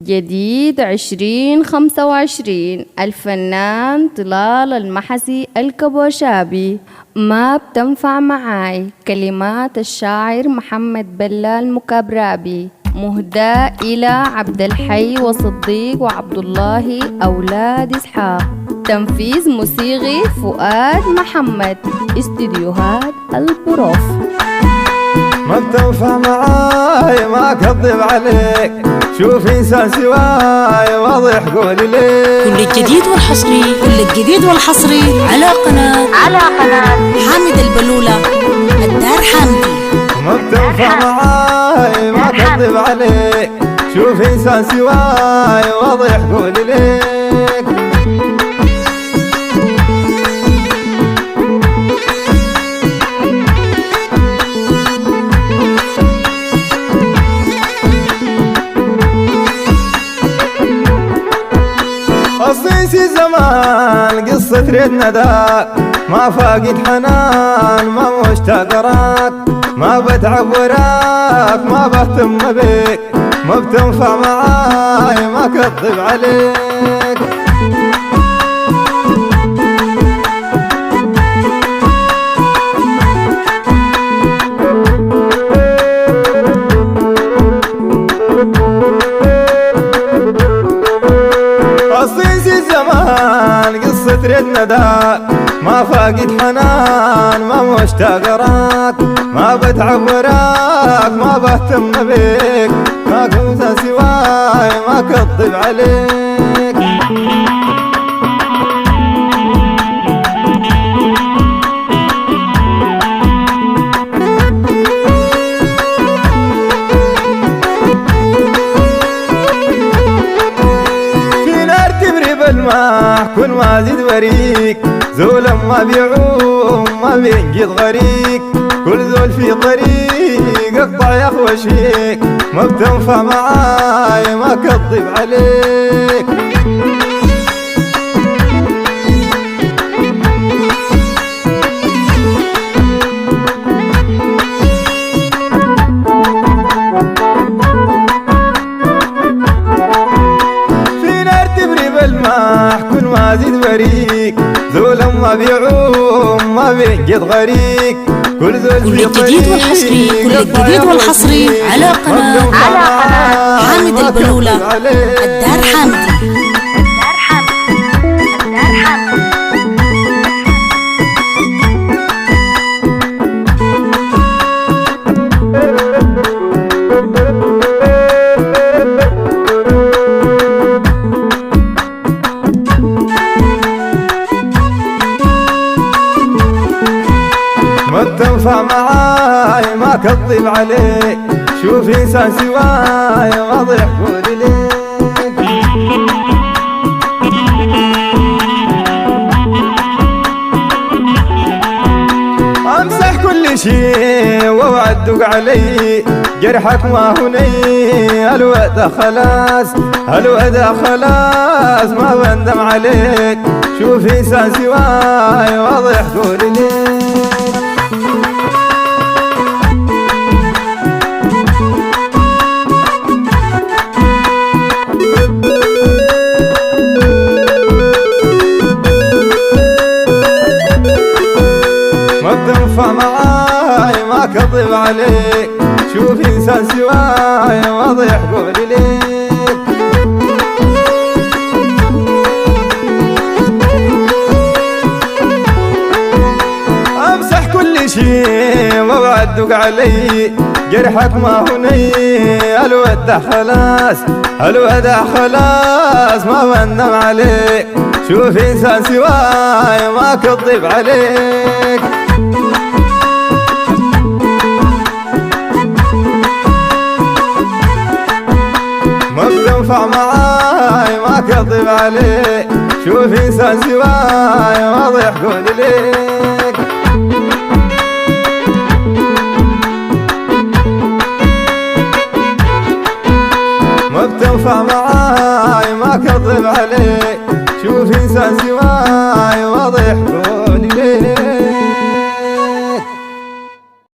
جديد 2025 الفنان طلال المحسي الكبوشابي. ما بتنفع معاي كلمات الشاعر محمد بلال مكابرابي، مهداة إلى عبد الحي وصديق وعبد الله أولاد إسحاق. تنفيذ موسيقي فؤاد محمد، استديوهات البروف. ما بتنفع معاي ما كذب عليك، شوف انسان سواي واضح قولي ليه. كل الجديد والحصري على قناة حامد البلولة الدار حامدي. ما بتنفع معاي ما كذب عليك، شوف انسان سواي واضح قولي ليك. قصيصي زمان قصة ريدنا ذاك، ما فاقد حنان ما مشتاق راك، ما بتعب وراك ما بهتم بيك. ما بتنفع معاي ما كذب عليك. قصيصي زمان قصة ريدنا ذاك، ما فاقد حنان ما مشتاق راك، ما بتعب وراك ما بهتم بيك. ما كنت سواي ما كذب عليك. بالماح كل ما زيد وريك، زول ما بيعوم ما بينجد غريك، كل زول في طريق اقطع يا خوشيك. ما بتنفع معاي ما كذب عليك. كل ما زيد وريك، زول ما بيعوم ما بينجد غريك، كل زول في الجديد والحصري على قناة حامد البلولة الدار حامدي. ما بتنفع معاي ما كذب عليك، شوف انسان سواي واضح قولي ليك. امسح كل شي واوعدك علي، جرحك ما هني الوعد خلاص، ما بندم عليك. شوف انسان سواي واضح قولي ليك. ما بتنفع معاي ما كذب عليك، شوف انسان سواي واضح قولي ليك. امسح كل شي واوعدك علي، جرحك ما هني الودع خلاص ما بندم عليك. شوف انسان سواي ما كذب عليك. ما بتنفع معاي ما كذب عليك، شوف انسان سواي واضح قولي ليك. ما بتنفع معاي